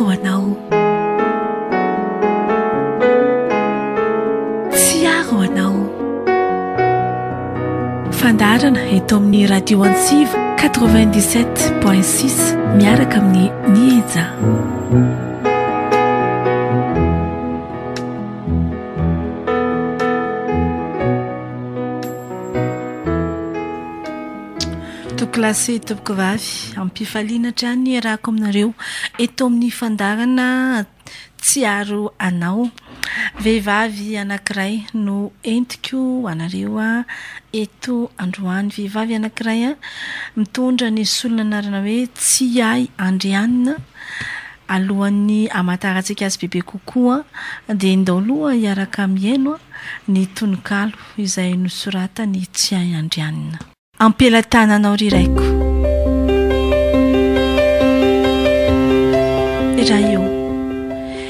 ho anao, tsy ary ho anao. Fandarana eto amin'ny radio Antsiva 97.6 miaraka amin'ny Nieja. Tokolasy toboko vavy ampifaliana trany arako aminareo eto amin'ny fandarana tsy aro anao. Vehivavy anankiray no entiko anareo eto androany. Vehivavy anankiray mitondra ny solonanarana hoe Tsiay Andrianina. Alohan'ny amataratsika azy bebe kokoa dia ndaoloha iaraka mihaino ny tononkalo izay nosoratany Tsiay Andrianina. Ampelatananao riraiko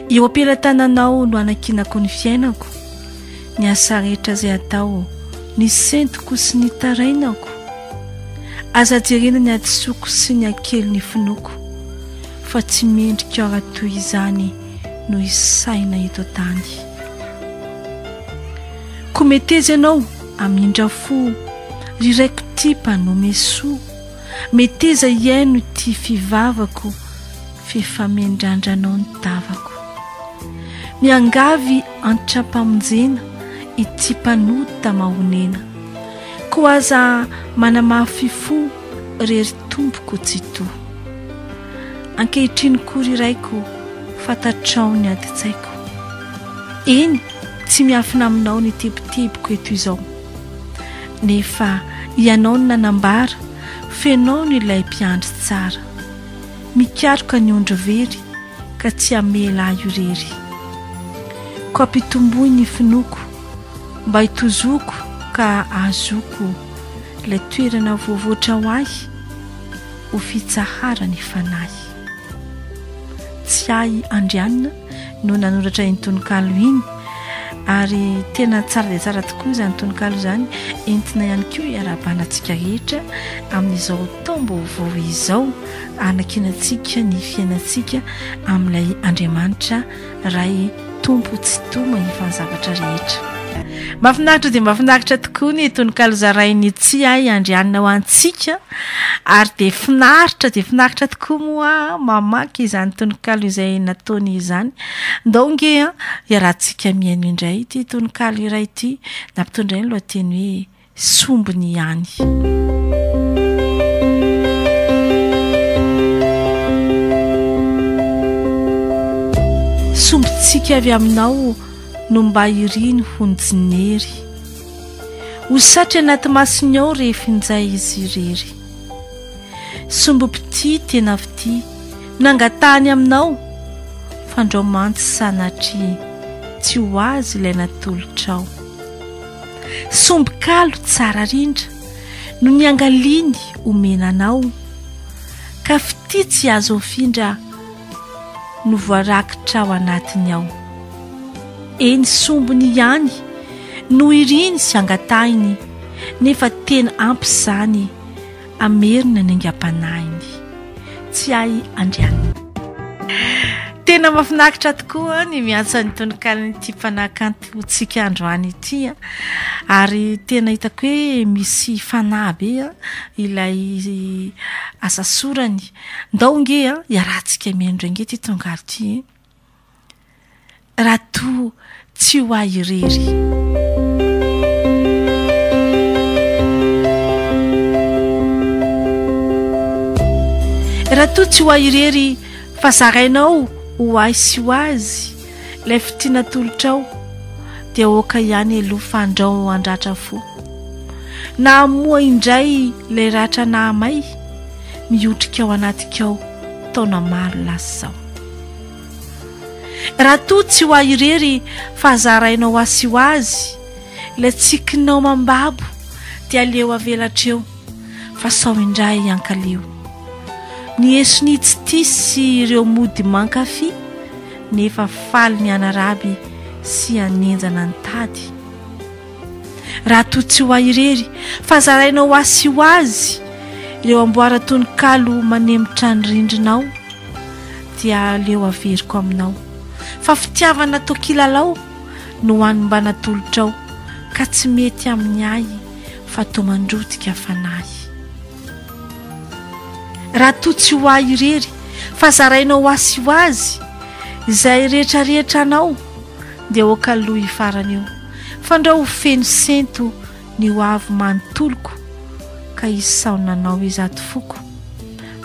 eo ampelatananao no anakinako ny fiainako, ny asa rehetra izay atao, ny sentiko sy ny tarainako, aza jerena ny adisoko sy ny akely ny finoko, fa tsy mendrika ara toy izany no isaina eto tany. Kometeza ianao amindra fo riraiko ty mpanome soa, meteza iaino ty fivavako, fifamendrandranao ny tavako. Miangavy antrapamonjena ity mpanota mahonena, ko aza manamafy fo rery tompoko tsy to. Ankehitriny kory iraiko fatatrao ny aditsaiko, eny tsy miafina aminao ny teboteboko eto izao, nefa ianao ny nanambara fenao ny ilay mpiandry tsara, mikaroka ny ondro very ka tsy amela io rery. Ko ampitomboy ny finoko mba hitozoko ka azoko ilay toerana voavoatra ho ahy ho fitsahara ny fanahy. Tsiay Andrianina no nanoratra iny tononkalo iny, ary tena tsara dia tsara tokoa izany tononkalo izany, entina ihany koa iarabanantsika rehetra amin'izao taom-baovao izao, anakinantsika ny fiainantsika amin'ilay Andriamanitra ray tompo tsy toma efa zavatra rehetra. Mahafinaritra dia mahafinaritra tokoa ny tononkalo zarainy Tsiay Andrianina ho antsika, ary dia finaritra tokoa moa mamaky izany tononkalo izay nataony izany. Ndaonge iarahantsika mihaino indray ity tononkalo iray ity, nampitondra ny lohateny hoe sombiny ihany. Sombitsika avy aminao no mba iriny honjinery, ho satry anaty masiny ao rehefa injay izy irery. Sombim-pity tena vity nangatahany aminao, fandraomantsy sanatry tsy ho azy ilay natolotrao. Sombikalo tsara rindra no niangaliny omenanao, ka fity tsy azo ofindra no voarakitra ao anatiny ao. Eny sombiny ihany no iriny sy angatahiny, nefa tena ampy izany amerina ny angam-panahiny. Tsiay Andrianina. Tena mahafinaritra tokoa ny miantsa ny tononkalo'ity mpanakanto tsika androany ity, ary tena hitako hoe misy fanahy be ilay asa sorany. Ndaonge iarahantsika mihaino inge ity tononkalo ity, raha toa tsy ho ahy irery. Raha toa tsy ho ahy irery, fa zarainao ho ahy sy ho azy ilay fitiana tolotrao, dia oka ihany aloha fandrao andratra fo. Na moa indray ilay ratra nahamay, mihotrika ao anatikao taona maro lasa zao. Raha toa tsy ho ahy irery, fa zarainao ahy sy ho azy ilay tsikinao mambabo, dia aleo avelatreo fa sao indray ankaleo. Ny esony tsy tisy ireo mody mankafy, nefa faly ny anaraby sy anenjana ny tady. Raha toa tsy ho ahy irery, fa zarainao ahy sy ho azy ireo amboara tononkalo manemotra ny rindrinao, dia leo averiko aminao fa fitiavana toa kilalao no hoany mba natolotrao ka tsy mety amin'ny ahy fa toa mandrotika fanahy raha toa tsy ho ahy irery fa zarainao asy ho azy izay rehetrarehetra anao dia okaloha hifarana eo fandrao ho feno sento ny ho avy manontoloko ka isaonanao izato foko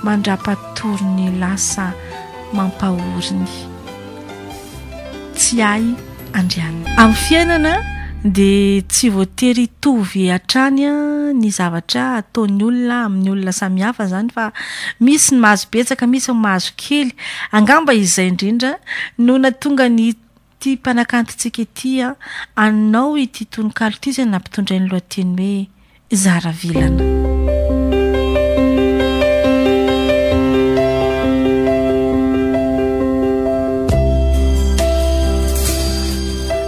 mandrapatorony lasa mampahoriny tsy ahy andrianina amin'ny fiainana dia tsy voatery tovy hatrany ny zavatra ataon'ny olona amin'ny olona samihafa zany fa misy ny mahazo betsaka misy ny mahazo kely angamba izay indrindra no natonga ny ity mpanakantontsika ity anao ity tononkalo ity izay nampitondray ny lohateny hoe zara vilana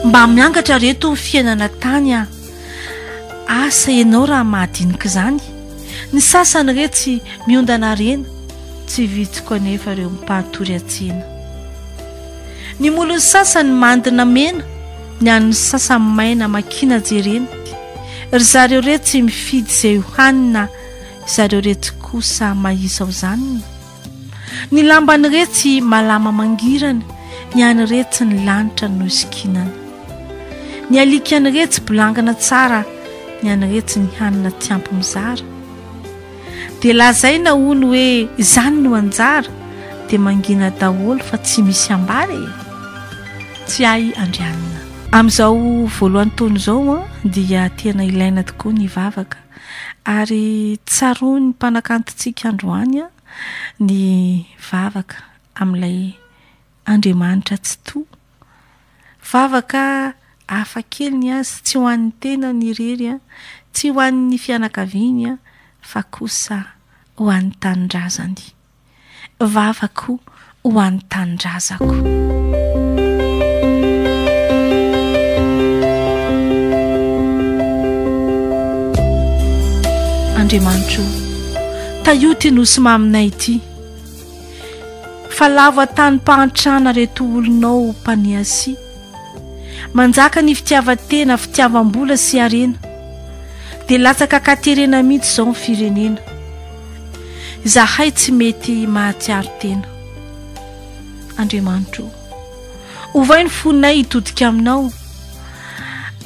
mba miangatra reto ny fiainana tany asa ianao raha mahadinika izany ny sasany retsy miondana rena tsy vitsiko anefa ireo mipahatory atsena ny molony sasany mandina mena ny an'ny sasany maina makina jerena ry zareo retsy mifidy izay hohanina zareo retsy kosa mahisao zaniny ny lambany retsy malama mangirana ny any retsy ny lanitra no sikinana ny alikany retsy bolangana tsara ny any retsy ny hanina tsy ampy mizara dia lazaina hono hoe izany no anjara dia mangina daholo fa tsy misy ambary tsy ahy andrianina amin'izao voalohany taona izao dia tena ilaina tokoa ny vavaka ary tsaroa ny mpanakantontsika androany ny vavaka amin'ilay Andriamanitra tsy toa vavaka hafa kely ny azy tsy ho an'ny tena ny rery tsy ho an'ny fianakaviany fa kosa ho an'ny tanindrazany vavako ho an'ny tanindrazako Andriamanitro taioty nosy maminay ity fa lava tany mpahantrana reto olonao mpaniasy manjaka ny fitiavatena fitiavam-bola sy arena dia latsaka katerena mihitsy izao ny firenena zahay tsy mety mahatsiaro tena Andriamanitro ovay ny fonay hitodika aminao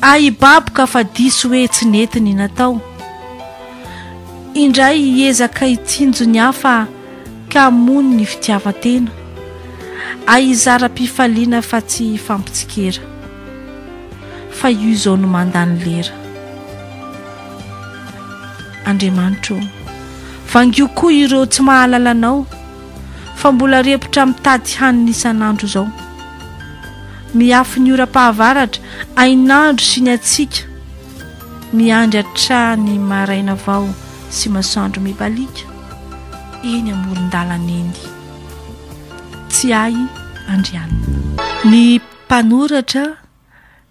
ahibaboka fa diso hoe tsy netiny natao indray hiezaka hitsinjo ny hafa ka mono ny fitiavatena ahizara-pifaliana fa tsy fampitsikera fa io izao no mandany lera Andriamanitro vangio koa ireo tsy mahalalanao fa mbola repotra mitady hanina isan'andro izao miafy ny ora-pahavaratra ainandro sy ny atsika miandry hatrany maraina vao sy masoandro mibalika eny amoron-dalana eny tsy ahy andrianina ny mpanoratra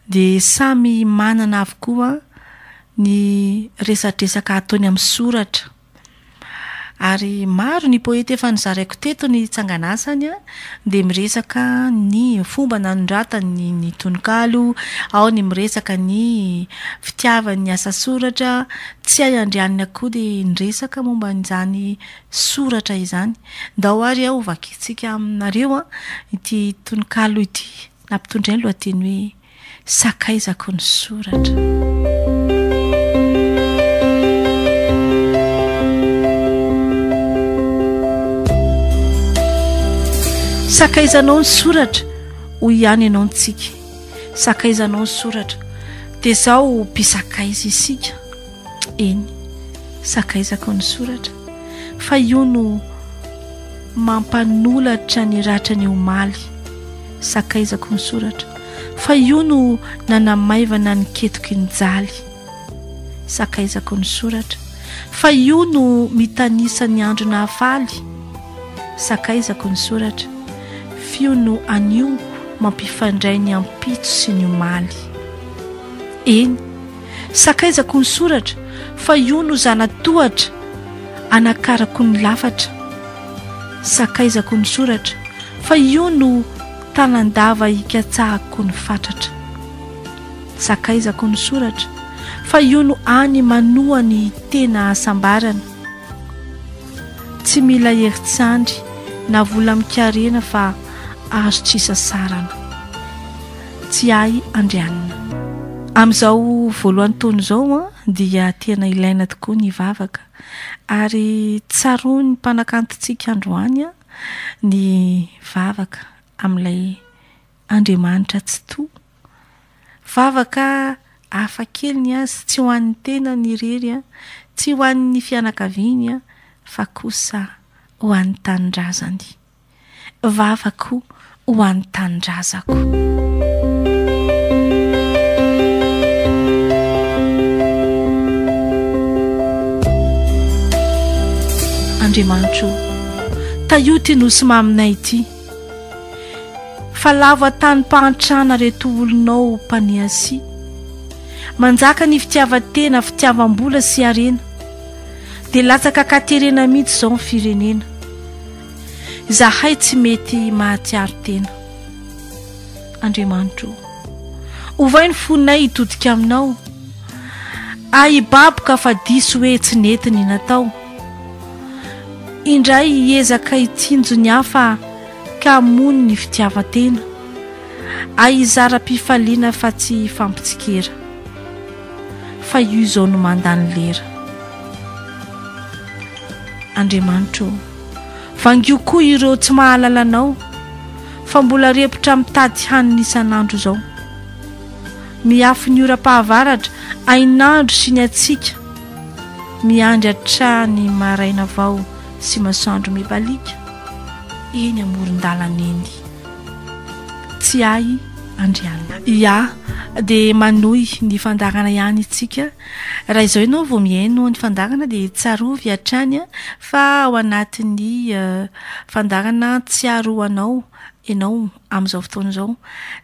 dia samy manana avokoa ny resadresaka ataony amin'ny soratra ary maro ny poeta efa nizaraiko teto ny tsanganasany dia miresaka ny fomba nanondratany ny tononkalo ao ny miresaka ny fitiavan'ny asa soratra tsy ahy andrianina koa dia niresaka momba n'izany soratra izany ndao ary aho vakitsika aminareo ity tononkalo ity nampitondray ny lohateny hoe sakaizako ny soratra sakaizanao ny soratra ho ihany ianao ntsika sakaizanao ny soratra dia izao mpisakaiza isika eny sakaizako ny soratra fa io no mampanolatra ny ratra ny omaly sakaizako ny soratra fa io no nanamaivana ny ketoky ny jaly sakaizako ny soratra fa io no mitanisa ny andro na hafaly sakaizako ny soratra fio no anio mampifandray ny ampitso sy ny omaly eny sakaizako ny soratra fa io no zanatohatra anakarako ny lafatra sakaizako ny soratra fa io no tanandava ikatsahako ny fatratra sakaizako ny soratra fa io no any manoa ny tena asambarana tsy mila heritsandry na vola mikarena fa azo tsisa sarana tsy ay andrianina amin'izao voalohany taona izao dia tena ilaina tokoa ny vavaka ary tsaroa ny mpanakantontsika androany ny vavaka amin'ilay Andriamanitra tsy toa vavaka hafakely azy tsy ho an'ny tena ny rery tsy ho an'ny fianakaviany fa kosa ho an'ny tanindrazany vavako ho an'ny tanindrazako Andriamanitro taioty nosy maminay ity fa lava tany mpahantrana reto olonao mpaniasi manjaka ny fitiavatena fitiavam-bola sy arena dia latsaka katerena mihitsy izao ny firenena zahay tsy mety mahatsiaro tena Andriamanitro ovay ny fonay hitodika aminao ahibaboka fa diso hoe tsy netiny natao indray hiezaka hitsinjo ny hafa ka mony ny fitiavatena ahizara-pifaliana fa tsy fampitsikera fa io izao no mandany lera Andriamanitro vangio koa ireo tsy mahalalanao fa mbola repotra mitady hanina isan'andro izao miafy ny ora-pahavaratra ainandro sy ny atsika miandry hatrany maraina vao sy masoandro mibalika eny amoron-dalana eny tsy ay andrianina ia dia manohy ny fandarana ihany itsika raha izao ianao vao mihaino ny fandarana dia tsarovy hatrany fa ao anatin'ny fandarana tsy aroanao ianao amin'izao fotoana izao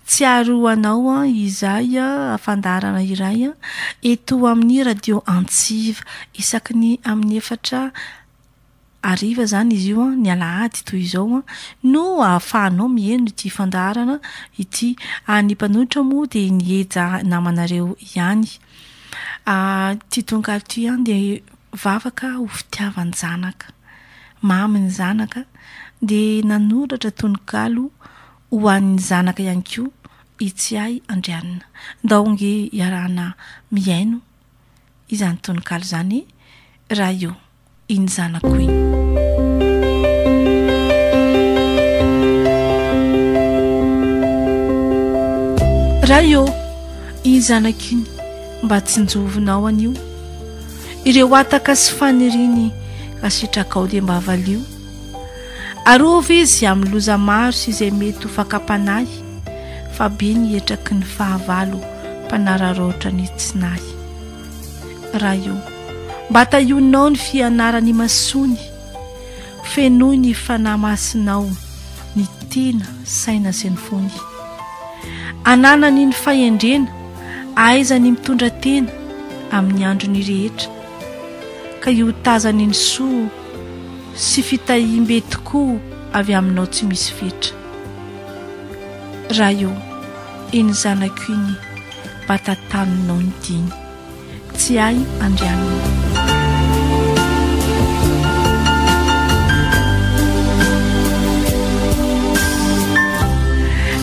tsy aroanao izay fandarana iray eto amin'ny radio Antsiva isaky ny amin'ny 4 ariva zany izy io ny alahady toy izao no ahafahanao mihaino ity fandarana ity ny mpanoratra moa dia nieja namanareo ihany ity tononkalo ity dia vavaka ho fitiavany zanaka mamy ny zanaka dia nanoratra tononkalo ho an'ny zanaka ihany koa itsy ay andrianina ndaonge iarahana mihaino izany tononkalo zany raha io iny zanako iny raha io iny zanako iny mba tsinjovinao an'io ireo ataka sy faniriny kasitraka ao dia mba avalio arova izy amin'ny loza maro sy izay mety ho fakapanay fa be ny etraky ny fahavalo mpanararoatra ny tsinay raha io mba taionao ny fianarany masony fenoy ny fanamasinao ny tena saina sy ny fony ananany ny fahendrena aizany mitondra tena amin'ny androny rehetra ka io tazany ny soa sy fitahimbe tokoa avy aminao tsy misy fetra raha io eny zanako iny mba tantaninao ny diny tsy ay andrianina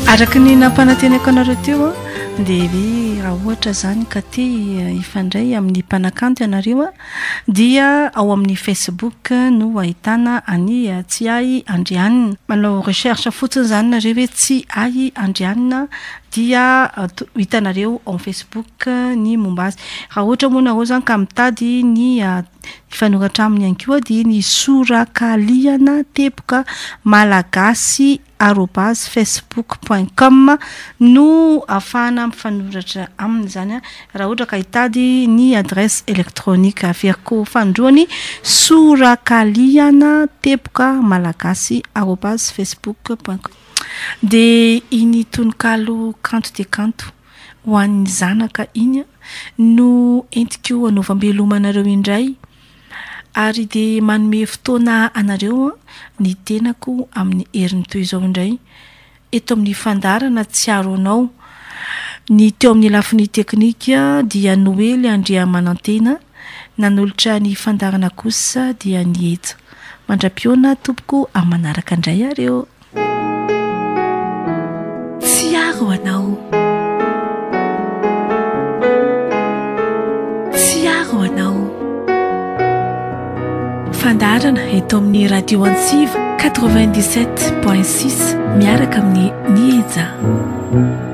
araka ny nampanantenako anareo teo dia ve raha ohatra zany ka te ifandray amin'ny mpanakanto ianareo dia ao amin'ny Facebook no ahitana any tsy ay andrianina manao recherche fotsiny zany nareo hoe tsy ay andrianina dia hitanareo ao Facebook ny momba azy raha ohatra moa nareo zany ka mitady ny fanoratra aminy ihany koa dia ny sorakaliana tepoka malagasy @facebook.com no afahana mifanoratra aminy zany raha ohatra ka hitady ny adresse électronique averiko fandroany sorakaliana tepoka malagasy @facebook.com de iny tononkalo kanto de kanto ho an'ny zanaka iny no entiko hanaovam-belomanareo indray ary dia manome fotoana anareo ny tenako amin'ny heriny toy izao indray eto amin'ny fandarana tsy aronao ny teo amin'ny lafiny teknika dia Noely Andriamanantena nanolotra ny fandarana kosa dia ny Eja mandra-piona tompoko amin'ny manaraka indray areo tsy aro anao tsy aro anao fandarana eto amin'ny radio Antsiva 97.6 miaraka amin'ny Eja